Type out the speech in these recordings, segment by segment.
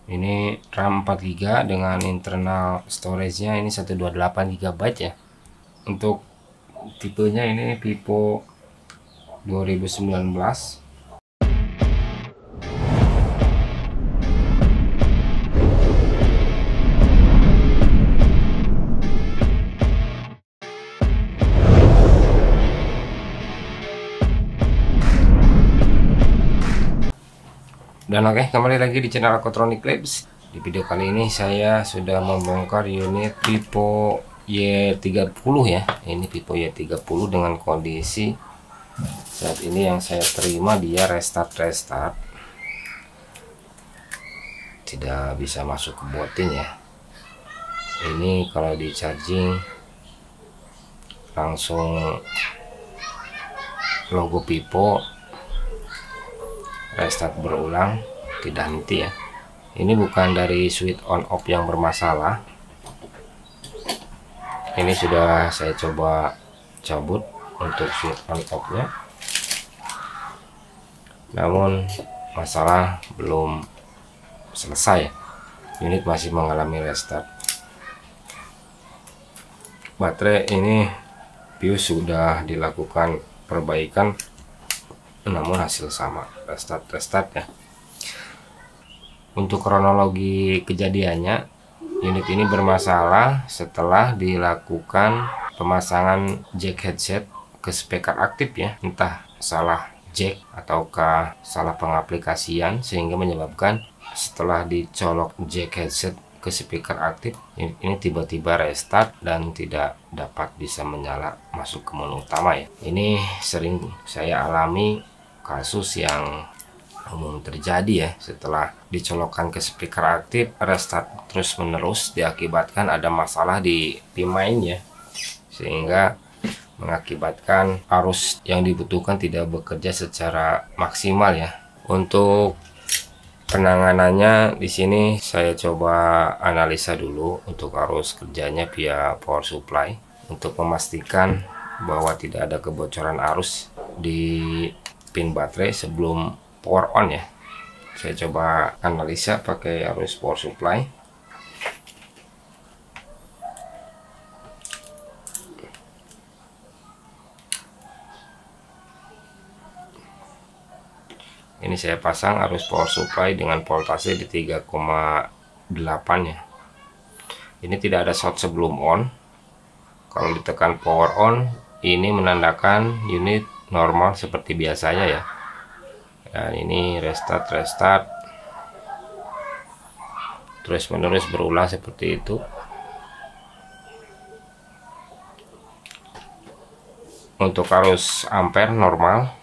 Ini RAM 4 GB dengan internal storage-nya ini 128 GB ya. Untuk tipenya ini Vivo 2019. Dan oke, kembali lagi di channel Aquatronic Labs. Di video kali ini saya sudah membongkar unit Vivo Y30 ya. Ini Vivo Y30 dengan kondisi saat ini yang saya terima dia restart. Tidak bisa masuk ke booting ya. Ini kalau di charging langsung logo Vivo, restart berulang, tidak henti ya. Ini bukan dari switch on off yang bermasalah. Ini sudah saya coba cabut untuk switch on off nya, namun masalah belum selesai. Unit masih mengalami restart. Baterai ini fuse sudah dilakukan perbaikan, namun hasil sama, restart ya. Untuk kronologi kejadiannya, unit ini bermasalah setelah dilakukan pemasangan jack headset ke speaker aktif ya. Entah salah jack ataukah salah pengaplikasian sehingga menyebabkan setelah dicolok jack headset ke speaker aktif, ini tiba-tiba restart dan tidak dapat bisa menyala masuk ke menu utama ya. Ini sering saya alami kasus yang umum terjadi ya. Setelah dicolokkan ke speaker aktif, restart terus menerus diakibatkan ada masalah di pin ya, sehingga mengakibatkan arus yang dibutuhkan tidak bekerja secara maksimal ya. Untuk penanganannya di sini saya coba analisa dulu untuk arus kerjanya via power supply untuk memastikan bahwa tidak ada kebocoran arus di pin baterai sebelum power on ya. Saya coba analisa pakai arus power supply. Ini saya pasang arus power supply dengan voltase di 3,8 ya. Ini tidak ada short sebelum on. Kalau ditekan power on, ini menandakan unit normal seperti biasanya ya. Dan ini restart terus menerus berulang seperti itu. Untuk arus ampere normal,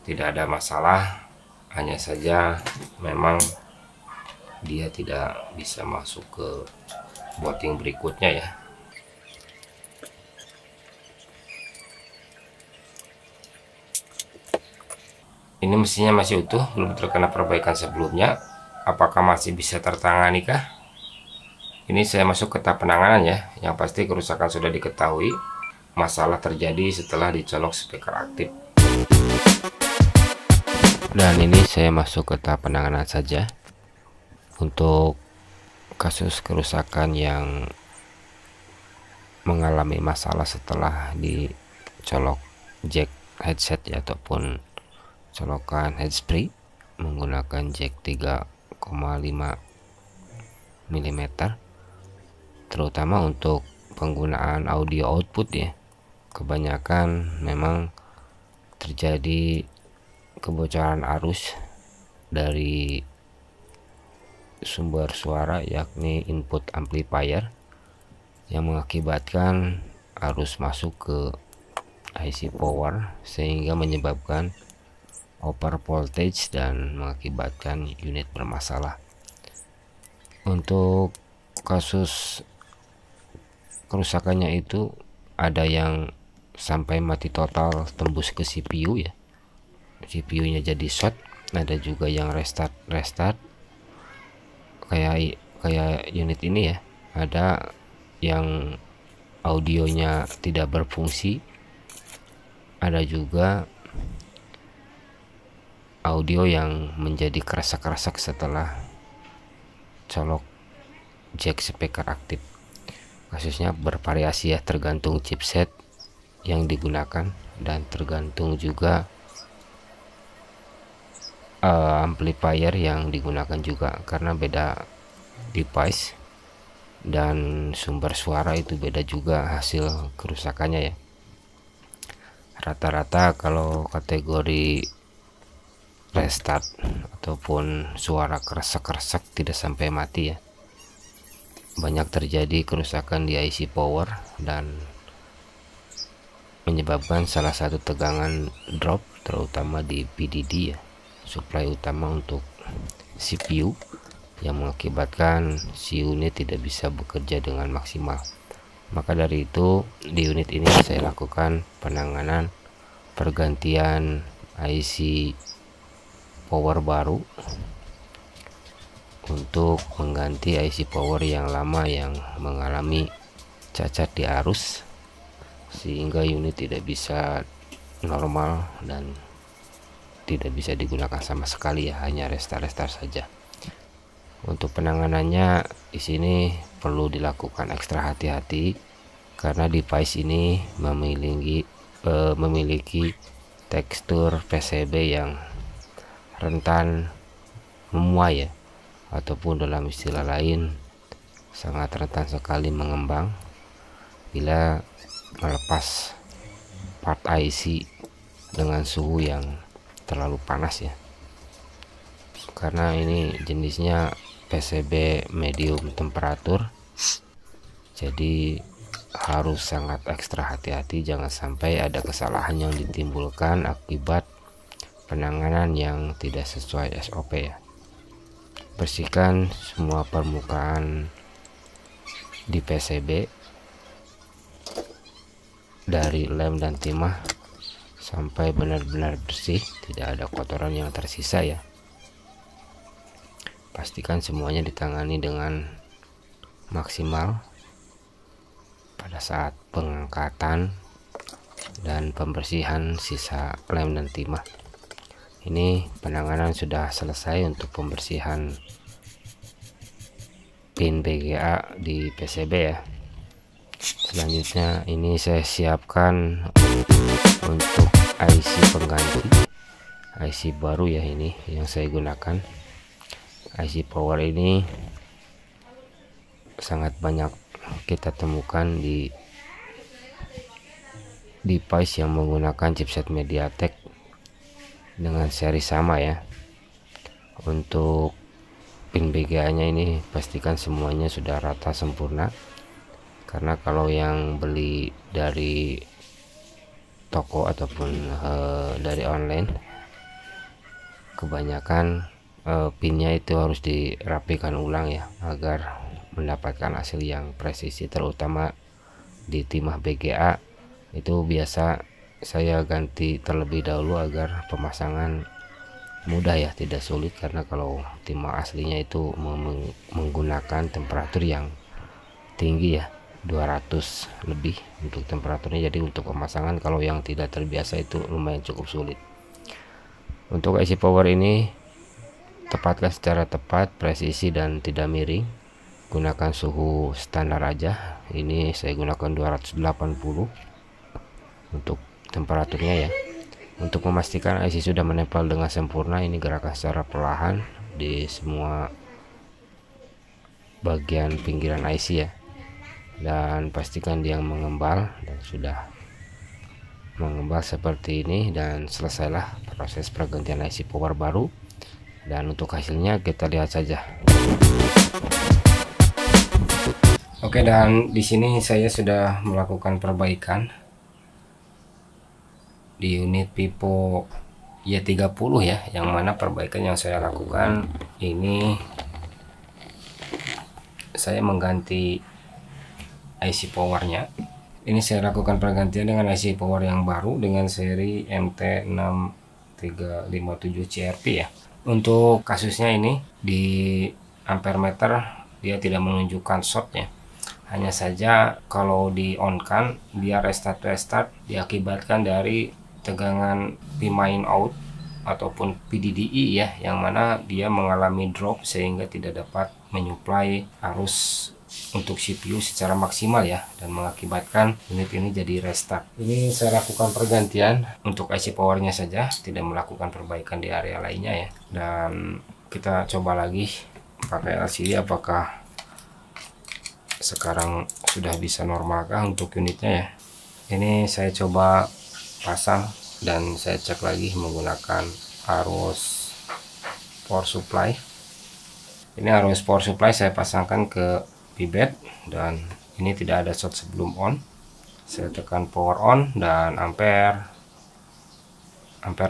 tidak ada masalah, hanya saja memang dia tidak bisa masuk ke booting berikutnya ya. Ini mesinnya masih utuh, belum terkena perbaikan sebelumnya. Apakah masih bisa tertangani kah? Ini saya masuk ke tahap penanganan ya. Yang pasti kerusakan sudah diketahui. Masalah terjadi setelah dicolok speaker aktif. Dan ini saya masuk ke tahap penanganan saja. Untuk kasus kerusakan yang mengalami masalah setelah dicolok jack headset ya, ataupun colokan headspray menggunakan jack 3,5 mm, terutama untuk penggunaan audio output ya. Kebanyakan memang terjadi kebocoran arus dari sumber suara, yakni input amplifier, yang mengakibatkan arus masuk ke IC power sehingga menyebabkan over voltage dan mengakibatkan unit bermasalah. Untuk kasus kerusakannya itu ada yang sampai mati total tembus ke CPU ya, CPU nya jadi short. Ada juga yang restart kayak unit ini ya. Ada yang audionya tidak berfungsi, ada juga audio yang menjadi kerasak-kerasak setelah colok jack speaker aktif. Kasusnya bervariasi ya, tergantung chipset yang digunakan dan tergantung juga amplifier yang digunakan juga, karena beda device dan sumber suara itu beda juga hasil kerusakannya ya. Rata-rata kalau kategori restart ataupun suara kresek-kresek tidak sampai mati ya, banyak terjadi kerusakan di IC power dan menyebabkan salah satu tegangan drop, terutama di PDD ya, suplai utama untuk CPU, yang mengakibatkan si unit tidak bisa bekerja dengan maksimal. Maka dari itu di unit ini saya lakukan penanganan pergantian IC power baru untuk mengganti IC power yang lama yang mengalami cacat di arus, sehingga unit tidak bisa normal dan tidak bisa digunakan sama sekali ya, hanya restart saja. Untuk penanganannya di sini perlu dilakukan ekstra hati-hati karena device ini memiliki tekstur PCB yang rentan memuai ya, ataupun dalam istilah lain sangat rentan sekali mengembang bila melepas part IC dengan suhu yang terlalu panas ya, karena ini jenisnya PCB medium temperatur, jadi harus sangat ekstra hati-hati, jangan sampai ada kesalahan yang ditimbulkan akibat penanganan yang tidak sesuai SOP ya. Bersihkan semua permukaan di PCB dari lem dan timah sampai benar-benar bersih, tidak ada kotoran yang tersisa ya. Pastikan semuanya ditangani dengan maksimal pada saat pengangkatan dan pembersihan sisa lem dan timah. Ini penanganan sudah selesai untuk pembersihan pin BGA di PCB ya. Selanjutnya ini saya siapkan untuk IC pengganti, IC baru ya, ini yang saya gunakan. IC power ini sangat banyak kita temukan di device yang menggunakan chipset MediaTek dengan seri sama ya. Untuk pin BGA nya ini pastikan semuanya sudah rata sempurna, karena kalau yang beli dari toko ataupun dari online, kebanyakan pinnya itu harus dirapikan ulang ya, agar mendapatkan hasil yang presisi, terutama di timah BGA itu biasa saya ganti terlebih dahulu agar pemasangan mudah ya, tidak sulit, karena kalau timah aslinya itu menggunakan temperatur yang tinggi ya, 200 lebih untuk temperaturnya, jadi untuk pemasangan kalau yang tidak terbiasa itu lumayan cukup sulit. Untuk IC power ini tepatkan secara tepat, presisi dan tidak miring, gunakan suhu standar aja. Ini saya gunakan 280 untuk temperaturnya ya. Untuk memastikan IC sudah menempel dengan sempurna, ini gerakan secara perlahan di semua bagian pinggiran IC ya, dan pastikan dia mengembal, dan sudah mengembal seperti ini, dan selesailah proses pergantian IC power baru. Dan untuk hasilnya kita lihat saja. Oke, dan di sini saya sudah melakukan perbaikan di unit Pipo Y30 ya, yang mana perbaikan yang saya lakukan ini saya mengganti IC powernya. Ini saya lakukan pergantian dengan IC power yang baru dengan seri MT6357 CRP ya. Untuk kasusnya ini di ampere meter dia tidak menunjukkan shortnya, hanya saja kalau di on kan dia restart diakibatkan dari tegangan P main out ataupun PDDI ya, yang mana dia mengalami drop sehingga tidak dapat menyuplai arus untuk CPU secara maksimal ya, dan mengakibatkan unit ini jadi restart. Ini saya lakukan pergantian untuk IC powernya saja, tidak melakukan perbaikan di area lainnya ya. Dan kita coba lagi pakai LCD apakah sekarang sudah bisa normalkah untuk unitnya ya. Ini saya coba pasang dan saya cek lagi menggunakan arus power supply. Ini arus power supply saya pasangkan ke pibet dan ini tidak ada short sebelum on. Saya tekan power on dan ampere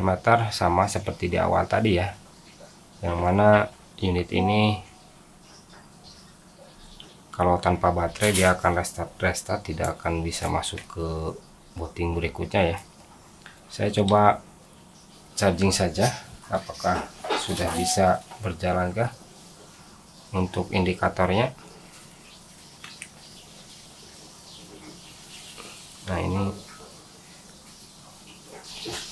meter sama seperti di awal tadi ya, yang mana unit ini kalau tanpa baterai dia akan restart, tidak akan bisa masuk ke booting berikutnya ya. Saya coba charging saja apakah sudah bisa berjalankah untuk indikatornya. Nah, ini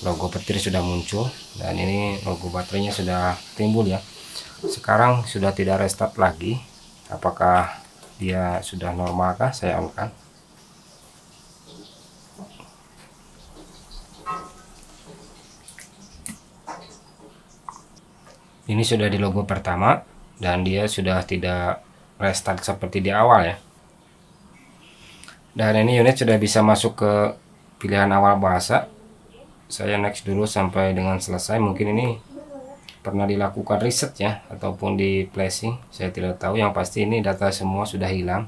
logo petir sudah muncul dan ini logo baterainya sudah timbul ya. Sekarang sudah tidak restart lagi. Apakah dia sudah normalkah? Saya on kan. Ini sudah di logo pertama dan dia sudah tidak restart seperti di awal ya. Dan ini unit sudah bisa masuk ke pilihan awal bahasa. Saya next dulu sampai dengan selesai. Mungkin ini pernah dilakukan riset ya, ataupun di flashing, saya tidak tahu. Yang pasti ini data semua sudah hilang.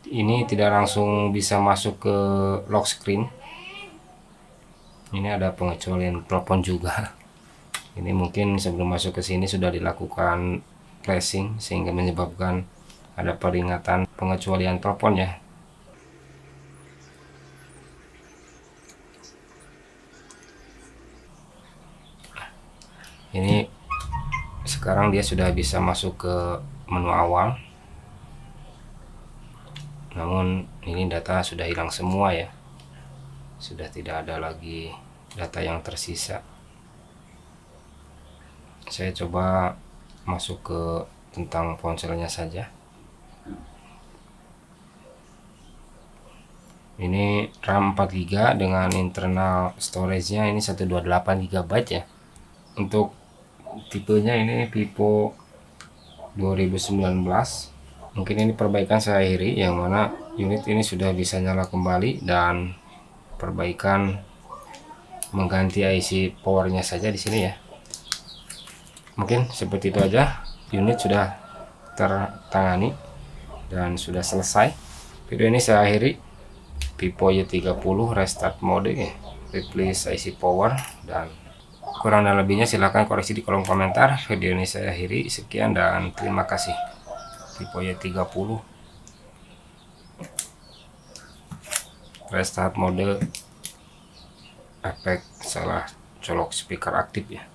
Ini tidak langsung bisa masuk ke lock screen. Ini ada pengecualian telepon juga. Ini mungkin sebelum masuk ke sini sudah dilakukan flashing sehingga menyebabkan ada peringatan pengecualian telepon ya. Ini sekarang dia sudah bisa masuk ke menu awal. Namun ini data sudah hilang semua ya. Sudah tidak ada lagi data yang tersisa. Saya coba masuk ke tentang ponselnya saja. Ini RAM 4 GB dengan internal storage-nya ini 128 GB ya. Untuk tipenya ini Vivo 2019. Mungkin ini perbaikan saya akhiri, yang mana unit ini sudah bisa nyala kembali dan perbaikan mengganti IC powernya saja di sini ya. Mungkin seperti itu aja. Unit sudah tertangani dan sudah selesai. Video ini saya akhiri. Vivo Y30 restart mode ya, replace IC power, dan kurang dan lebihnya silahkan koreksi di kolom komentar. Video ini saya akhiri, sekian dan terima kasih. Vivo Y30 restart mode, efek salah colok speaker aktif ya.